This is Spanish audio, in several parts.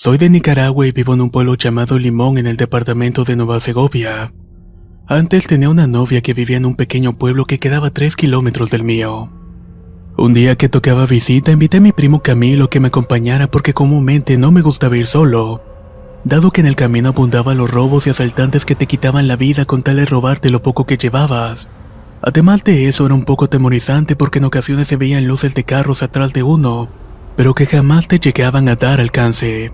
Soy de Nicaragua y vivo en un pueblo llamado Limón en el departamento de Nueva Segovia. Antes tenía una novia que vivía en un pequeño pueblo que quedaba a 3 kilómetros del mío. Un día que tocaba visita invité a mi primo Camilo que me acompañara porque comúnmente no me gustaba ir solo, dado que en el camino abundaban los robos y asaltantes que te quitaban la vida con tal de robarte lo poco que llevabas. Además de eso era un poco atemorizante porque en ocasiones se veían luces de carros atrás de uno, pero que jamás te llegaban a dar alcance.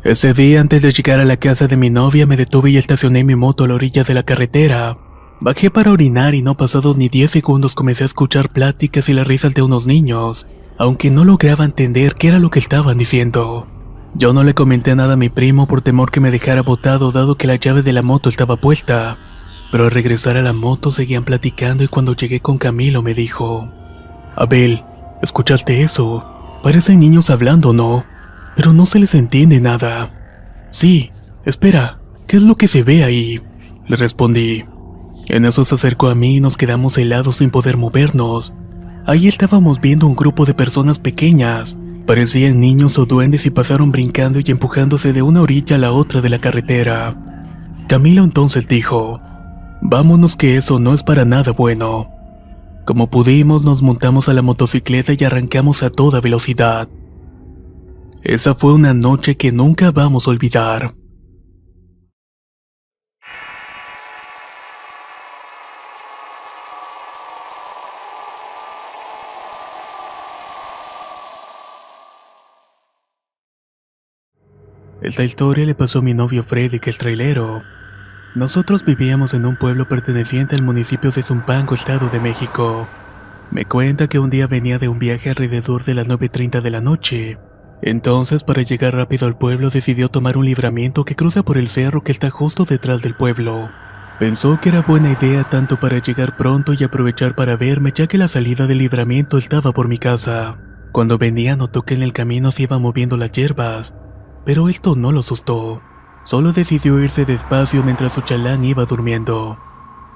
Ese día, antes de llegar a la casa de mi novia, me detuve y estacioné mi moto a la orilla de la carretera. Bajé para orinar y no pasados ni 10 segundos comencé a escuchar pláticas y las risas de unos niños, aunque no lograba entender qué era lo que estaban diciendo. Yo no le comenté nada a mi primo por temor que me dejara botado dado que la llave de la moto estaba puesta, pero al regresar a la moto seguían platicando y cuando llegué con Camilo me dijo: Abel, ¿escuchaste eso? Parecen niños hablando, ¿no? Pero no se les entiende nada. Sí, espera, ¿qué es lo que se ve ahí? Le respondí. En eso se acercó a mí y nos quedamos helados sin poder movernos. Ahí estábamos viendo un grupo de personas pequeñas. Parecían niños o duendes y pasaron brincando y empujándose de una orilla a la otra de la carretera. Camilo entonces dijo: vámonos que eso no es para nada bueno. Como pudimos nos montamos a la motocicleta y arrancamos a toda velocidad. Esa fue una noche que nunca vamos a olvidar. Esta historia le pasó a mi novio Freddy, que es trailero. Nosotros vivíamos en un pueblo perteneciente al municipio de Zumpango, Estado de México. Me cuenta que un día venía de un viaje alrededor de las 9:30 de la noche. Entonces, para llegar rápido al pueblo, decidió tomar un libramiento que cruza por el cerro que está justo detrás del pueblo. Pensó que era buena idea tanto para llegar pronto y aprovechar para verme, ya que la salida del libramiento estaba por mi casa. Cuando venía notó que en el camino se iban moviendo las hierbas, pero esto no lo asustó. Solo decidió irse despacio mientras su chalán iba durmiendo.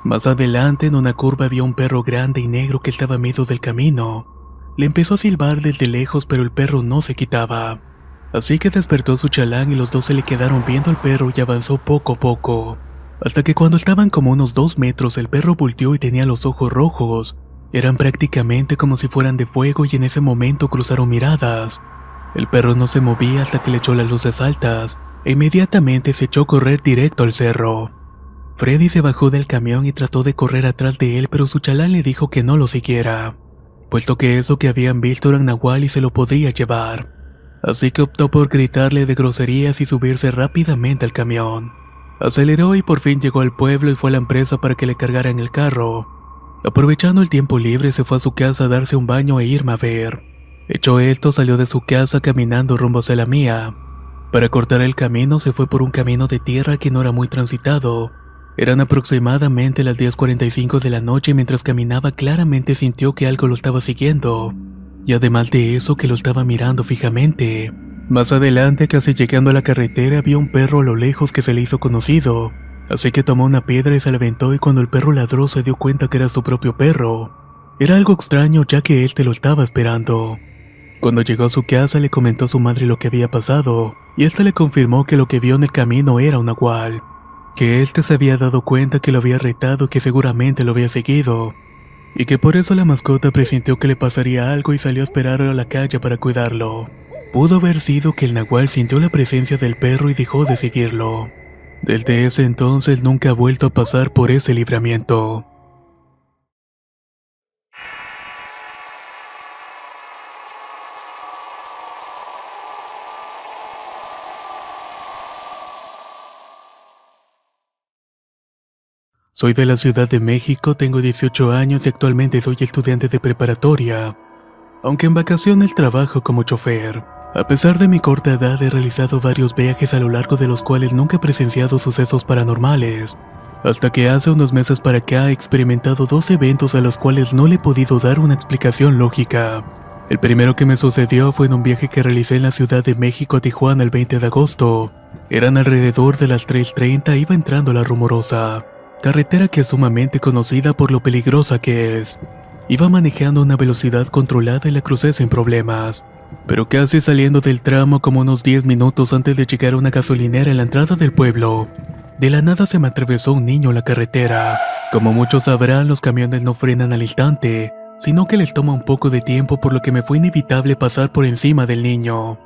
Más adelante, en una curva, vio un perro grande y negro que estaba a medio del camino. Le empezó a silbar desde lejos, pero el perro no se quitaba. Así que despertó su chalán y los dos se le quedaron viendo al perro y avanzó poco a poco. Hasta que cuando estaban como unos 2 metros, el perro volteó y tenía los ojos rojos. Eran prácticamente como si fueran de fuego y en ese momento cruzaron miradas. El perro no se movía hasta que le echó las luces altas e inmediatamente se echó a correr directo al cerro. Freddy se bajó del camión y trató de correr atrás de él, pero su chalán le dijo que no lo siguiera, puesto que eso que habían visto era un nahual y se lo podría llevar. Así que optó por gritarle de groserías y subirse rápidamente al camión. Aceleró y por fin llegó al pueblo y fue a la empresa para que le cargaran el carro. Aprovechando el tiempo libre se fue a su casa a darse un baño e irme a ver. Hecho esto, salió de su casa caminando rumbo hacia la mía. Para cortar el camino se fue por un camino de tierra que no era muy transitado. Eran aproximadamente las 10:45 de la noche y mientras caminaba claramente sintió que algo lo estaba siguiendo. Y además de eso que lo estaba mirando fijamente. Más adelante, casi llegando a la carretera, vio un perro a lo lejos que se le hizo conocido. Así que tomó una piedra y se la aventó y cuando el perro ladró se dio cuenta que era su propio perro. Era algo extraño ya que éste lo estaba esperando. Cuando llegó a su casa le comentó a su madre lo que había pasado, y ésta le confirmó que lo que vio en el camino era un nahual, que éste se había dado cuenta que lo había retado y que seguramente lo había seguido, y que por eso la mascota presintió que le pasaría algo y salió a esperarlo a la calle para cuidarlo. Pudo haber sido que el nahual sintió la presencia del perro y dejó de seguirlo. Desde ese entonces nunca ha vuelto a pasar por ese libramiento. Soy de la Ciudad de México, tengo 18 años y actualmente soy estudiante de preparatoria, aunque en vacaciones trabajo como chofer. A pesar de mi corta edad he realizado varios viajes a lo largo de los cuales nunca he presenciado sucesos paranormales, hasta que hace unos meses para acá he experimentado 2 eventos a los cuales no le he podido dar una explicación lógica. El primero que me sucedió fue en un viaje que realicé en la Ciudad de México a Tijuana el 20 de agosto. Eran alrededor de las 3:30 iba entrando a La Rumorosa, carretera que es sumamente conocida por lo peligrosa que es. Iba manejando a una velocidad controlada y la crucé sin problemas. Pero casi saliendo del tramo, como unos 10 minutos antes de llegar a una gasolinera en la entrada del pueblo, de la nada se me atravesó un niño en la carretera. Como muchos sabrán, los camiones no frenan al instante, sino que les toma un poco de tiempo, por lo que me fue inevitable pasar por encima del niño.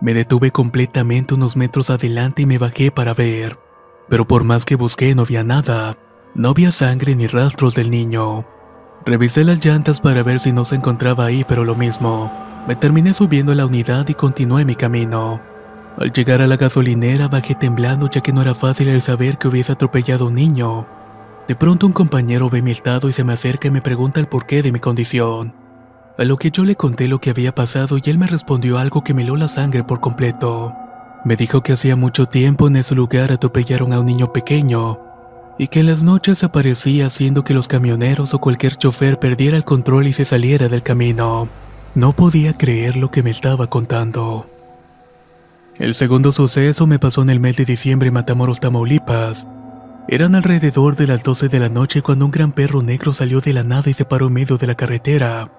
Me detuve completamente unos metros adelante y me bajé para ver. Pero por más que busqué no había nada. No había sangre ni rastros del niño. Revisé las llantas para ver si no se encontraba ahí, pero lo mismo. Me terminé subiendo a la unidad y continué mi camino. Al llegar a la gasolinera bajé temblando, ya que no era fácil el saber que hubiese atropellado a un niño. De pronto un compañero ve mi estado y se me acerca y me pregunta el porqué de mi condición. A lo que yo le conté lo que había pasado y él me respondió algo que me heló la sangre por completo. Me dijo que hacía mucho tiempo en ese lugar atropellaron a un niño pequeño y que en las noches aparecía haciendo que los camioneros o cualquier chofer perdiera el control y se saliera del camino. No podía creer lo que me estaba contando. El segundo suceso me pasó en el mes de diciembre en Matamoros, Tamaulipas. Eran alrededor de las 12 de la noche cuando un gran perro negro salió de la nada y se paró en medio de la carretera.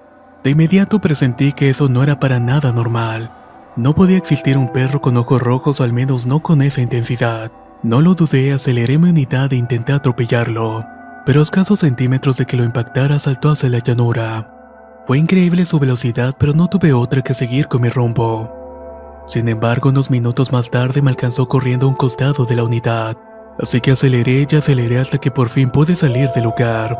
De inmediato presentí que eso no era para nada normal. No podía existir un perro con ojos rojos, o al menos no con esa intensidad. No lo dudé, aceleré mi unidad e intenté atropellarlo. Pero a escasos centímetros de que lo impactara saltó hacia la llanura. Fue increíble su velocidad, pero no tuve otra que seguir con mi rumbo. Sin embargo, unos minutos más tarde me alcanzó corriendo a un costado de la unidad. Así que aceleré y aceleré hasta que por fin pude salir del lugar.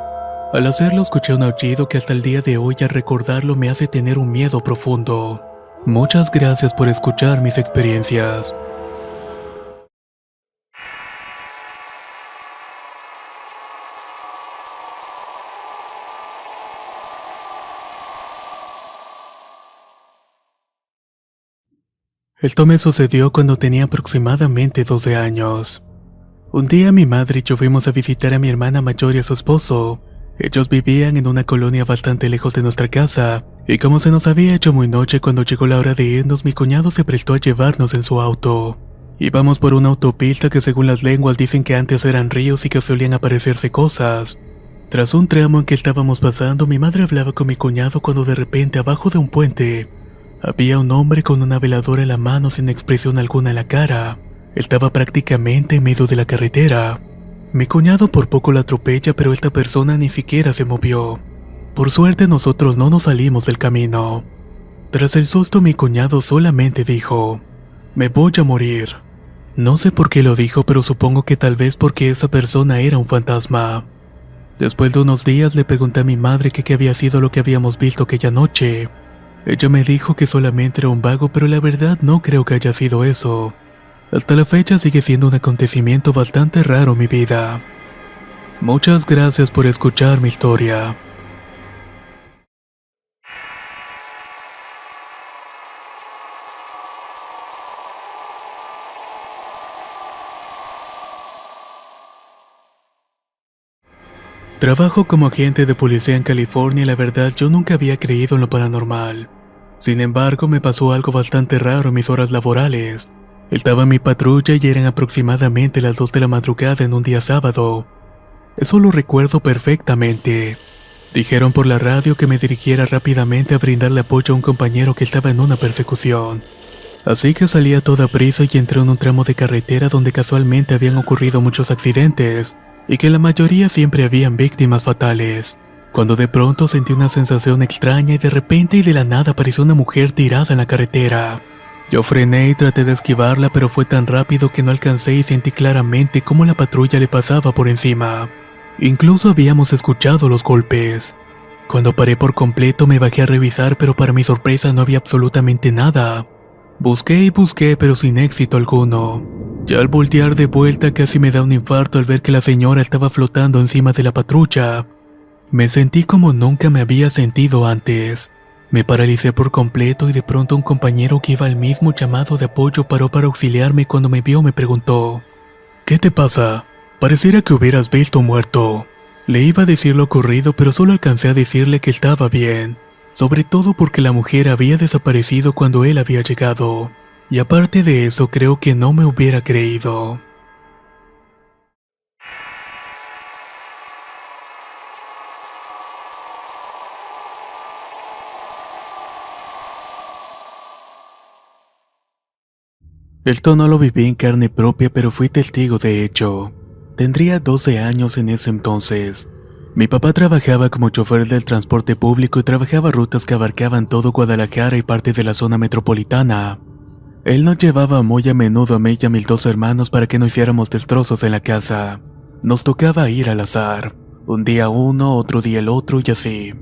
Al hacerlo escuché un aullido que hasta el día de hoy al recordarlo me hace tener un miedo profundo. Muchas gracias por escuchar mis experiencias. Esto me sucedió cuando tenía aproximadamente 12 años. Un día mi madre y yo fuimos a visitar a mi hermana mayor y a su esposo. Ellos vivían en una colonia bastante lejos de nuestra casa, y como se nos había hecho muy noche cuando llegó la hora de irnos, mi cuñado se prestó a llevarnos en su auto. Íbamos por una autopista que según las lenguas dicen que antes eran ríos y que solían aparecerse cosas. Tras un tramo en que estábamos pasando, mi madre hablaba con mi cuñado cuando de repente abajo de un puente había un hombre con una veladora en la mano sin expresión alguna en la cara. Estaba prácticamente en medio de la carretera. Mi cuñado por poco la atropella, pero esta persona ni siquiera se movió. Por suerte nosotros no nos salimos del camino. Tras el susto mi cuñado solamente dijo: "Me voy a morir". No sé por qué lo dijo, pero supongo que tal vez porque esa persona era un fantasma. Después de unos días le pregunté a mi madre que qué había sido lo que habíamos visto aquella noche. Ella me dijo que solamente era un vago, pero la verdad no creo que haya sido eso. Hasta la fecha sigue siendo un acontecimiento bastante raro en mi vida. Muchas gracias por escuchar mi historia. Trabajo como agente de policía en California y la verdad yo nunca había creído en lo paranormal. Sin embargo, me pasó algo bastante raro en mis horas laborales. Estaba en mi patrulla y eran aproximadamente las 2 de la madrugada en un día sábado. Eso lo recuerdo perfectamente. Dijeron por la radio que me dirigiera rápidamente a brindarle apoyo a un compañero que estaba en una persecución. Así que salí a toda prisa y entré en un tramo de carretera donde casualmente habían ocurrido muchos accidentes, y que en la mayoría siempre habían víctimas fatales. Cuando de pronto sentí una sensación extraña y de repente y de la nada apareció una mujer tirada en la carretera. Yo frené y traté de esquivarla, pero fue tan rápido que no alcancé y sentí claramente cómo la patrulla le pasaba por encima. Incluso habíamos escuchado los golpes. Cuando paré por completo me bajé a revisar, pero para mi sorpresa no había absolutamente nada. Busqué y busqué, pero sin éxito alguno. Ya al voltear de vuelta casi me da un infarto al ver que la señora estaba flotando encima de la patrulla. Me sentí como nunca me había sentido antes. Me paralicé por completo y de pronto un compañero que iba al mismo llamado de apoyo paró para auxiliarme y cuando me vio me preguntó: "¿Qué te pasa? Pareciera que hubieras visto muerto". Le iba a decir lo ocurrido, pero solo alcancé a decirle que estaba bien, sobre todo porque la mujer había desaparecido cuando él había llegado. Y aparte de eso, creo que no me hubiera creído. Esto no lo viví en carne propia, pero fui testigo de hecho. Tendría 12 años en ese entonces. Mi papá trabajaba como chofer del transporte público y trabajaba rutas que abarcaban todo Guadalajara y parte de la zona metropolitana. Él nos llevaba muy a menudo a mí y a mis dos hermanos para que no hiciéramos destrozos en la casa. Nos tocaba ir al azar, un día uno, otro día el otro y así.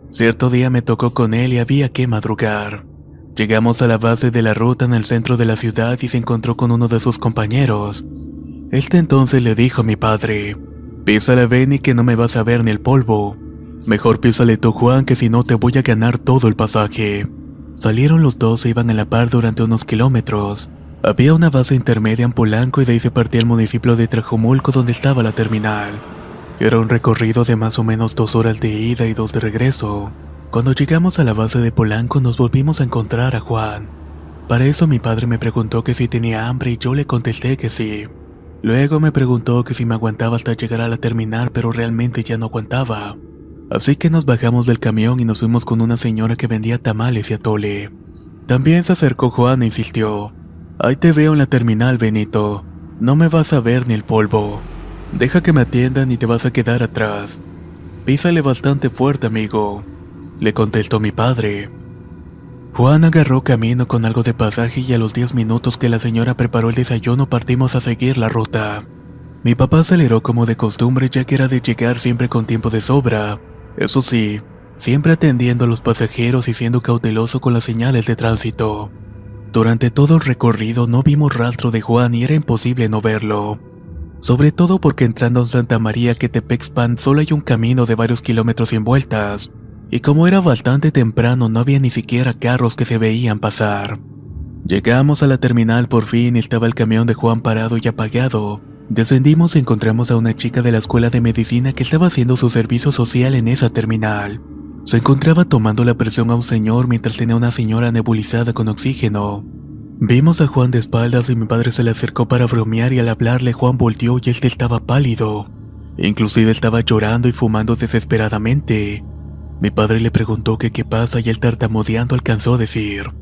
Cierto día me tocó con él y había que madrugar. Llegamos a la base de la ruta en el centro de la ciudad y se encontró con uno de sus compañeros. Este entonces le dijo a mi padre: "Písale, Benny, que no me vas a ver ni el polvo. Mejor písale tú, Juan, que si no te voy a ganar todo el pasaje". Salieron los dos e iban a la par durante unos kilómetros. Había una base intermedia en Polanco y de ahí se partía el municipio de Tlajomulco donde estaba la terminal. Era un recorrido de más o menos 2 horas de ida y 2 de regreso. Cuando llegamos a la base de Polanco nos volvimos a encontrar a Juan. Para eso mi padre me preguntó que si tenía hambre y yo le contesté que sí. Luego me preguntó que si me aguantaba hasta llegar a la terminal, pero realmente ya no aguantaba. Así que nos bajamos del camión y nos fuimos con una señora que vendía tamales y atole. También se acercó Juan e insistió: "Ahí te veo en la terminal, Benito. No me vas a ver ni el polvo. Deja que me atiendan y te vas a quedar atrás. Písale bastante fuerte, amigo", le contestó mi padre. Juan agarró camino con algo de pasaje y a los 10 minutos que la señora preparó el desayuno partimos a seguir la ruta. Mi papá aceleró como de costumbre, ya que era de llegar siempre con tiempo de sobra. Eso sí, siempre atendiendo a los pasajeros y siendo cauteloso con las señales de tránsito. Durante todo el recorrido no vimos rastro de Juan y era imposible no verlo. Sobre todo porque entrando en Santa María Quetepexpan solo hay un camino de varios kilómetros sin vueltas, y como era bastante temprano no había ni siquiera carros que se veían pasar. Llegamos a la terminal por fin y estaba el camión de Juan parado y apagado. Descendimos y encontramos a una chica de la escuela de medicina que estaba haciendo su servicio social en esa terminal. Se encontraba tomando la presión a un señor mientras tenía una señora nebulizada con oxígeno. Vimos a Juan de espaldas y mi padre se le acercó para bromear y al hablarle Juan volteó y este estaba pálido. Inclusive estaba llorando y fumando desesperadamente. Mi padre le preguntó que qué pasa y él tartamudeando alcanzó a decir: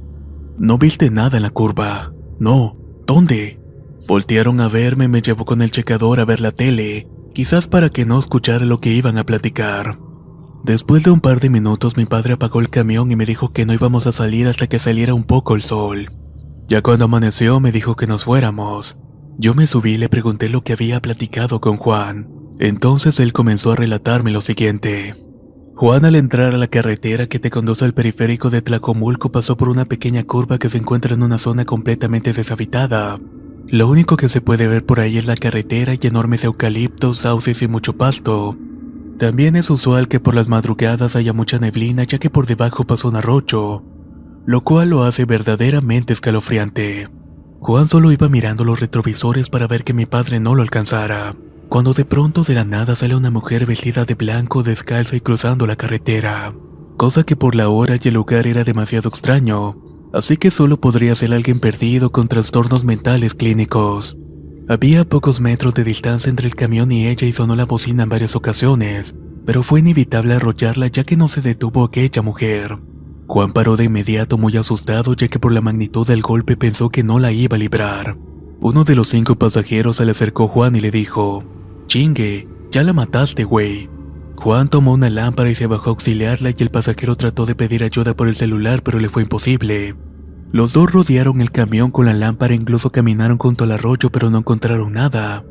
"¿No viste nada en la curva?". "No, ¿dónde?". Voltearon a verme y me llevó con el checador a ver la tele, quizás para que no escuchara lo que iban a platicar. Después de un par de minutos mi padre apagó el camión y me dijo que no íbamos a salir hasta que saliera un poco el sol. Ya cuando amaneció me dijo que nos fuéramos. Yo me subí y le pregunté lo que había platicado con Juan. Entonces él comenzó a relatarme lo siguiente. Juan, al entrar a la carretera que te conduce al periférico de Tlajomulco, pasó por una pequeña curva que se encuentra en una zona completamente deshabitada. Lo único que se puede ver por ahí es la carretera y enormes eucaliptos, sauces y mucho pasto. También es usual que por las madrugadas haya mucha neblina, ya que por debajo pasa un arroyo, lo cual lo hace verdaderamente escalofriante. Juan solo iba mirando los retrovisores para ver que mi padre no lo alcanzara, cuando de pronto de la nada sale una mujer vestida de blanco, descalza y cruzando la carretera, cosa que por la hora y el lugar era demasiado extraño, así que solo podría ser alguien perdido con trastornos mentales clínicos. Había pocos metros de distancia entre el camión y ella y sonó la bocina en varias ocasiones, pero fue inevitable arrollarla ya que no se detuvo aquella mujer. Juan paró de inmediato muy asustado ya que por la magnitud del golpe pensó que no la iba a librar. Uno de los 5 pasajeros se le acercó a Juan y le dijo: "Chingue, ya la mataste, güey". Juan tomó una lámpara y se bajó a auxiliarla y el pasajero trató de pedir ayuda por el celular pero le fue imposible. Los dos rodearon el camión con la lámpara e incluso caminaron junto al arroyo pero no encontraron nada.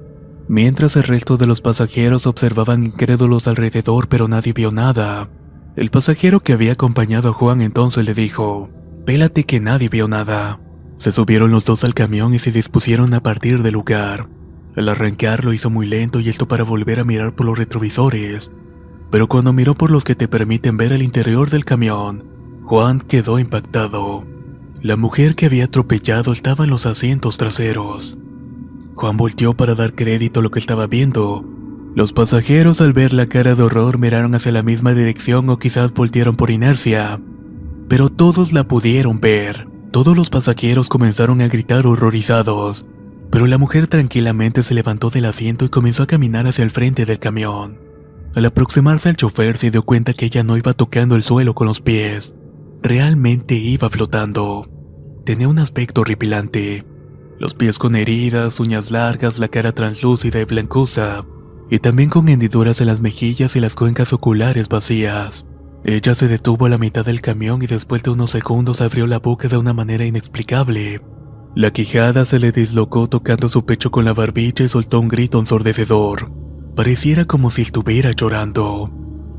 Mientras el resto de los pasajeros observaban incrédulos alrededor pero nadie vio nada. El pasajero que había acompañado a Juan entonces le dijo: "Pélate que nadie vio nada". Se subieron los dos al camión y se dispusieron a partir del lugar. Al arrancar lo hizo muy lento y esto para volver a mirar por los retrovisores. Pero cuando miró por los que te permiten ver el interior del camión, Juan quedó impactado. La mujer que había atropellado estaba en los asientos traseros. Juan volteó para dar crédito a lo que estaba viendo. Los pasajeros al ver la cara de horror miraron hacia la misma dirección o quizás voltearon por inercia. Pero todos la pudieron ver. Todos los pasajeros comenzaron a gritar horrorizados. Pero la mujer tranquilamente se levantó del asiento y comenzó a caminar hacia el frente del camión. Al aproximarse al chofer se dio cuenta que ella no iba tocando el suelo con los pies. Realmente iba flotando. Tenía un aspecto horripilante. los pies con heridas, uñas largas, la cara translúcida y blancuza, y también con hendiduras en las mejillas y las cuencas oculares vacías. Ella se detuvo a la mitad del camión y después de unos segundos abrió la boca de una manera inexplicable. La quijada se le dislocó tocando su pecho con la barbilla y soltó un grito ensordecedor. Pareciera como si estuviera llorando.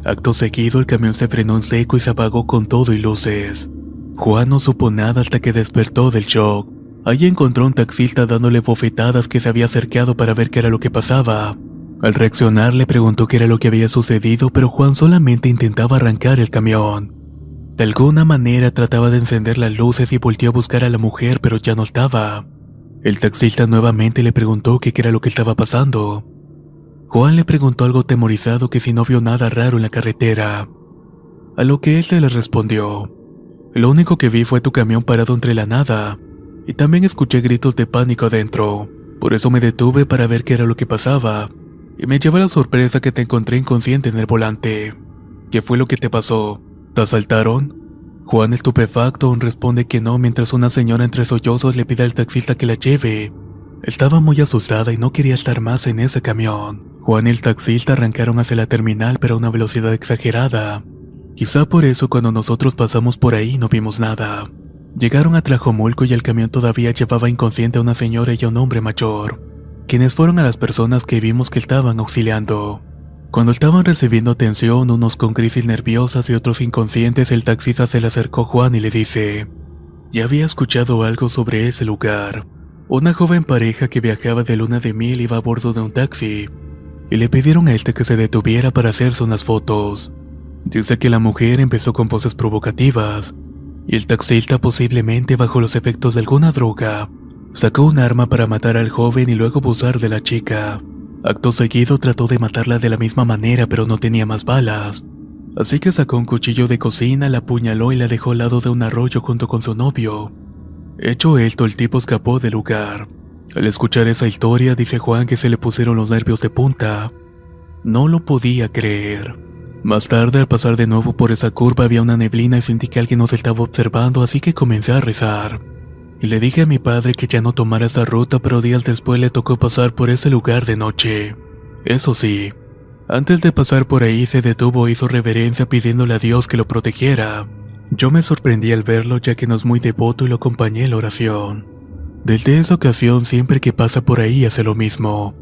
Acto seguido el camión se frenó en seco y se apagó con todo y luces. Juan no supo nada hasta que despertó del shock. Allí encontró un taxista dándole bofetadas que se había acercado para ver qué era lo que pasaba. Al reaccionar le preguntó qué era lo que había sucedido, pero Juan solamente intentaba arrancar el camión. De alguna manera trataba de encender las luces y volteó a buscar a la mujer, pero ya no estaba. El taxista nuevamente le preguntó qué era lo que estaba pasando. Juan le preguntó algo atemorizado que si no vio nada raro en la carretera. A lo que él se le respondió: lo único que vi fue tu camión parado entre la nada, y también escuché gritos de pánico adentro. Por eso me detuve para ver qué era lo que pasaba, y me llevó la sorpresa que te encontré inconsciente en el volante. ¿Qué fue lo que te pasó? ¿Te asaltaron? Juan, estupefacto, aún responde que no mientras una señora entre sollozos le pide al taxista que la lleve. Estaba muy asustada y no quería estar más en ese camión. Juan y el taxista arrancaron hacia la terminal pero a una velocidad exagerada. Quizá por eso cuando nosotros pasamos por ahí no vimos nada. Llegaron a Tlajomulco y el camión todavía llevaba inconsciente a una señora y a un hombre mayor, quienes fueron a las personas que vimos que estaban auxiliando. Cuando estaban recibiendo atención, unos con crisis nerviosas y otros inconscientes, el taxista se le acercó a Juan y le dice: ya había escuchado algo sobre ese lugar. Una joven pareja que viajaba de luna de miel iba a bordo de un taxi, y le pidieron a este que se detuviera para hacerse unas fotos. Dice que la mujer empezó con poses provocativas, y el taxista, posiblemente bajo los efectos de alguna droga, sacó un arma para matar al joven y luego abusar de la chica. Acto seguido trató de matarla de la misma manera, pero no tenía más balas. Así que sacó un cuchillo de cocina, la apuñaló y la dejó al lado de un arroyo junto con su novio. Hecho esto, el tipo escapó del lugar. Al escuchar esa historia, dice Juan que se le pusieron los nervios de punta. No lo podía creer. Más tarde, al pasar de nuevo por esa curva, había una neblina y sentí que alguien nos estaba observando, así que comencé a rezar. Y le dije a mi padre que ya no tomara esa ruta, pero días después le tocó pasar por ese lugar de noche. Eso sí, antes de pasar por ahí se detuvo e hizo reverencia pidiéndole a Dios que lo protegiera. Yo me sorprendí al verlo, ya que no es muy devoto, y lo acompañé en la oración. Desde esa ocasión siempre que pasa por ahí hace lo mismo,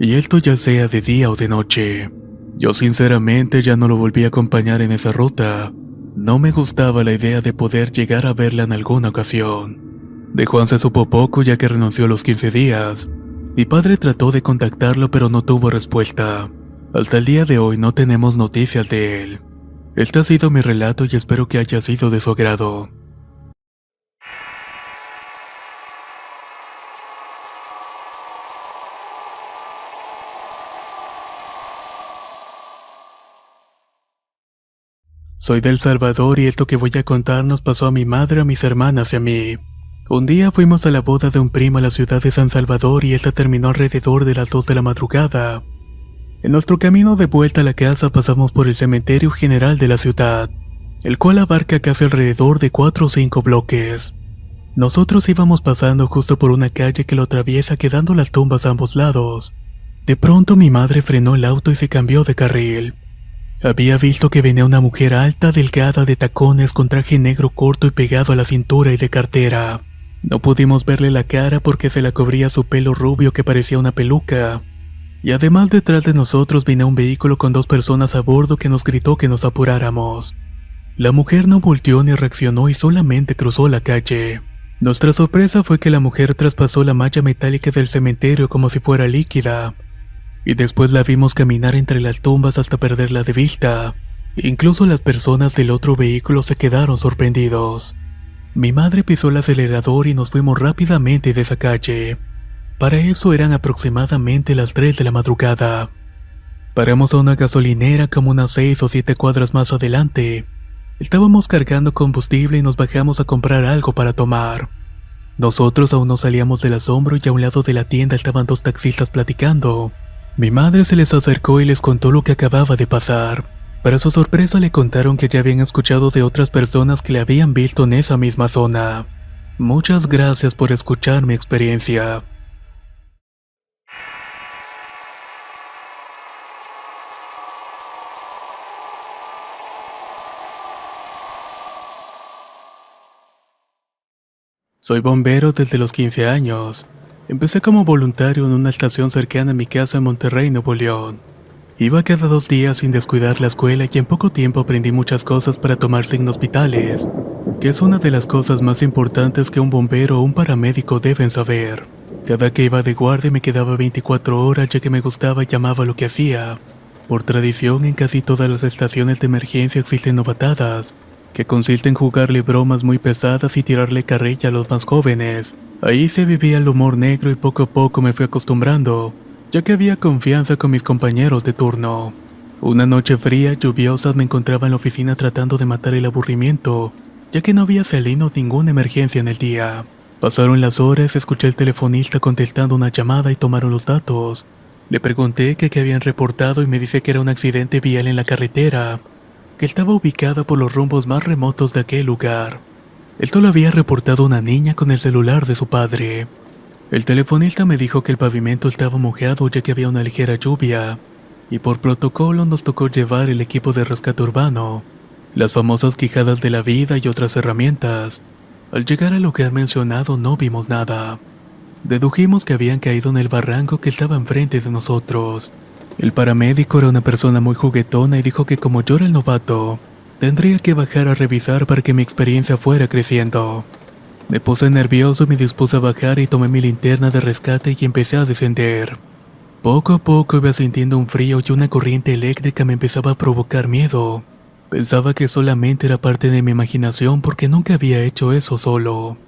y esto ya sea de día o de noche. Yo sinceramente ya no lo volví a acompañar en esa ruta. No me gustaba la idea de poder llegar a verla en alguna ocasión. De Juan se supo poco ya que renunció a los 15 días. Mi padre trató de contactarlo pero no tuvo respuesta. Hasta el día de hoy no tenemos noticias de él. Este ha sido mi relato y espero que haya sido de su agrado. Soy de El Salvador y esto que voy a contar nos pasó a mi madre, a mis hermanas y a mí. Un día fuimos a la boda de un primo a la ciudad de San Salvador y esta terminó alrededor de las 2 de la madrugada. En nuestro camino de vuelta a la casa pasamos por el cementerio general de la ciudad, el cual abarca casi alrededor de 4 o 5 bloques. Nosotros íbamos pasando justo por una calle que lo atraviesa quedando las tumbas a ambos lados. De pronto mi madre frenó el auto y se cambió de carril. Había visto que venía una mujer alta, delgada, de tacones, con traje negro corto y pegado a la cintura y de cartera. No pudimos verle la cara porque se la cubría su pelo rubio que parecía una peluca. Y además detrás de nosotros venía un vehículo con 2 personas a bordo que nos gritó que nos apuráramos. La mujer no volteó ni reaccionó y solamente cruzó la calle. Nuestra sorpresa fue que la mujer traspasó la malla metálica del cementerio como si fuera líquida. Y después la vimos caminar entre las tumbas hasta perderla de vista. Incluso las personas del otro vehículo se quedaron sorprendidos. Mi madre pisó el acelerador y nos fuimos rápidamente de esa calle. Para eso eran aproximadamente las 3 de la madrugada. Paramos a una gasolinera como unas 6 o 7 cuadras más adelante. Estábamos cargando combustible y nos bajamos a comprar algo para tomar. Nosotros aún no salíamos del asombro y a un lado de la tienda estaban 2 taxistas platicando. Mi madre se les acercó y les contó lo que acababa de pasar. Para su sorpresa le contaron que ya habían escuchado de otras personas que le habían visto en esa misma zona. Muchas gracias por escuchar mi experiencia. Soy bombero desde los 15 años. Empecé como voluntario en una estación cercana a mi casa en Monterrey, Nuevo León. Iba cada 2 días sin descuidar la escuela y en poco tiempo aprendí muchas cosas para tomar signos vitales, que es una de las cosas más importantes que un bombero o un paramédico deben saber. Cada que iba de guardia me quedaba 24 horas ya que me gustaba y amaba lo que hacía. Por tradición en casi todas las estaciones de emergencia existen novatadas, que consiste en jugarle bromas muy pesadas y tirarle carrilla a los más jóvenes. Ahí se vivía el humor negro y poco a poco me fui acostumbrando, ya que había confianza con mis compañeros de turno. Una noche fría, lluviosa, me encontraba en la oficina tratando de matar el aburrimiento, ya que no había salido ninguna emergencia en el día. Pasaron las horas, escuché al telefonista contestando una llamada y tomaron los datos. Le pregunté qué habían reportado y me dice que era un accidente vial en la carretera, que estaba ubicada por los rumbos más remotos de aquel lugar. Esto lo había reportado una niña con el celular de su padre. El telefonista me dijo que el pavimento estaba mojado ya que había una ligera lluvia, y por protocolo nos tocó llevar el equipo de rescate urbano, las famosas quijadas de la vida y otras herramientas. Al llegar al lugar mencionado no vimos nada. Dedujimos que habían caído en el barranco que estaba enfrente de nosotros. El paramédico era una persona muy juguetona y dijo que como yo era el novato, tendría que bajar a revisar para que mi experiencia fuera creciendo. Me puse nervioso y me dispuse a bajar y tomé mi linterna de rescate y empecé a descender. Poco a poco iba sintiendo un frío y una corriente eléctrica me empezaba a provocar miedo. Pensaba que solamente era parte de mi imaginación porque nunca había hecho eso solo.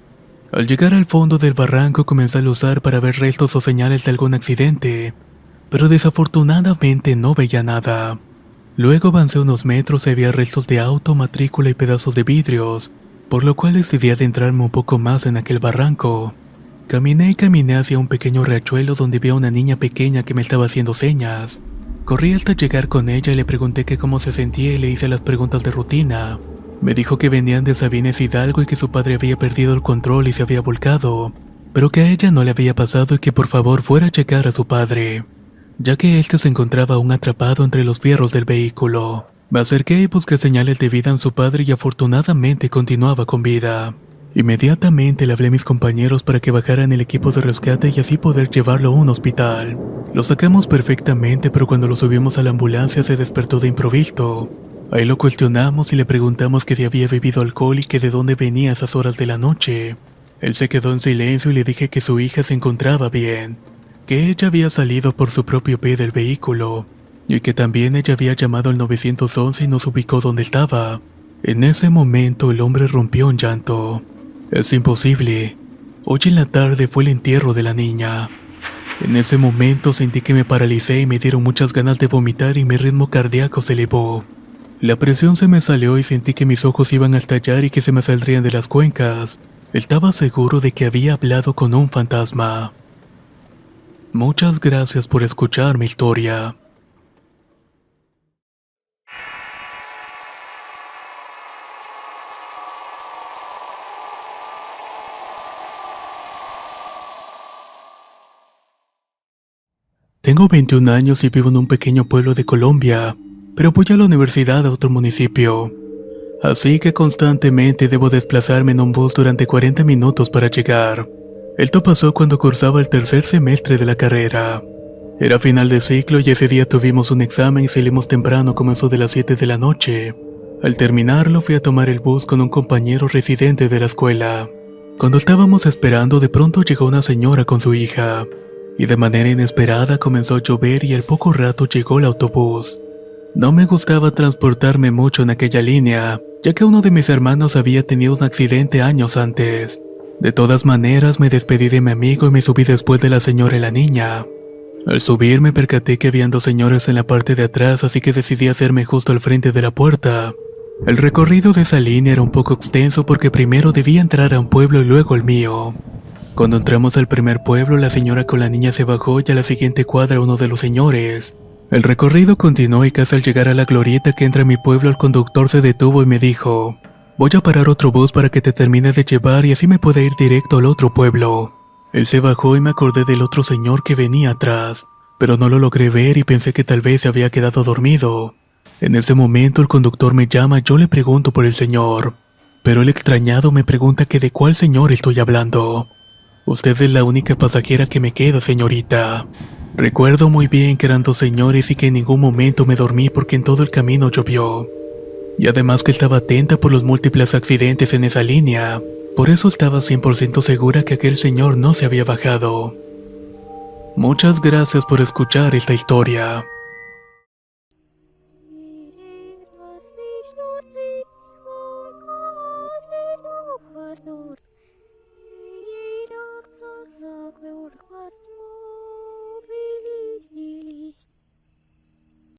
Al llegar al fondo del barranco comencé a luzar para ver restos o señales de algún accidente, pero desafortunadamente no veía nada. Luego avancé unos metros y había restos de auto, matrícula y pedazos de vidrios, por lo cual decidí adentrarme un poco más en aquel barranco. Caminé y caminé hacia un pequeño riachuelo donde vi a una niña pequeña que me estaba haciendo señas. Corrí hasta llegar con ella y le pregunté que cómo se sentía y le hice las preguntas de rutina. Me dijo que venían de Sabines Hidalgo y que su padre había perdido el control y se había volcado, pero que a ella no le había pasado y que por favor fuera a checar a su padre, ya que éste se encontraba aún atrapado entre los fierros del vehículo. Me acerqué y busqué señales de vida en su padre y afortunadamente continuaba con vida. Inmediatamente le hablé a mis compañeros para que bajaran el equipo de rescate y así poder llevarlo a un hospital. Lo sacamos perfectamente, pero cuando lo subimos a la ambulancia se despertó de improviso. Ahí lo cuestionamos y le preguntamos que si había bebido alcohol y que de dónde venía a esas horas de la noche. Él se quedó en silencio y le dije que su hija se encontraba bien, que ella había salido por su propio pie del vehículo, y que también ella había llamado al 911 y nos ubicó donde estaba. En ese momento el hombre rompió en llanto. Es imposible. Hoy en la tarde fue el entierro de la niña. En ese momento sentí que me paralicé y me dieron muchas ganas de vomitar y mi ritmo cardíaco se elevó. La presión se me salió y sentí que mis ojos iban a estallar y que se me saldrían de las cuencas. Estaba seguro de que había hablado con un fantasma. Muchas gracias por escuchar mi historia. Tengo 21 años y vivo en un pequeño pueblo de Colombia, pero voy a la universidad a otro municipio. Así que constantemente debo desplazarme en un bus durante 40 minutos para llegar. Esto pasó cuando cursaba el tercer semestre de la carrera. Era final de ciclo y ese día tuvimos un examen y salimos temprano, comenzó de las 7 de la noche. Al terminarlo fui a tomar el bus con un compañero residente de la escuela. Cuando estábamos esperando, de pronto llegó una señora con su hija, y de manera inesperada comenzó a llover y al poco rato llegó el autobús. No me gustaba transportarme mucho en aquella línea, ya que uno de mis hermanos había tenido un accidente años antes. De todas maneras me despedí de mi amigo y me subí después de la señora y la niña. Al subir me percaté que habían dos señores en la parte de atrás, así que decidí hacerme justo al frente de la puerta. El recorrido de esa línea era un poco extenso porque primero debía entrar a un pueblo y luego al mío. Cuando entramos al primer pueblo, la señora con la niña se bajó y a la siguiente cuadra uno de los señores. El recorrido continuó y casi al llegar a la glorieta que entra a mi pueblo, el conductor se detuvo y me dijo: Voy a parar otro bus para que te termine de llevar y así me pueda ir directo al otro pueblo. Él se bajó y me acordé del otro señor que venía atrás, pero no lo logré ver y pensé que tal vez se había quedado dormido. En ese momento el conductor me llama y yo le pregunto por el señor, pero el extrañado me pregunta que de cuál señor estoy hablando. Usted es la única pasajera que me queda, señorita. Recuerdo muy bien que eran dos señores y que en ningún momento me dormí porque en todo el camino llovió. Y además que estaba atenta por los múltiples accidentes en esa línea. Por eso estaba 100% segura que aquel señor no se había bajado. Muchas gracias por escuchar esta historia.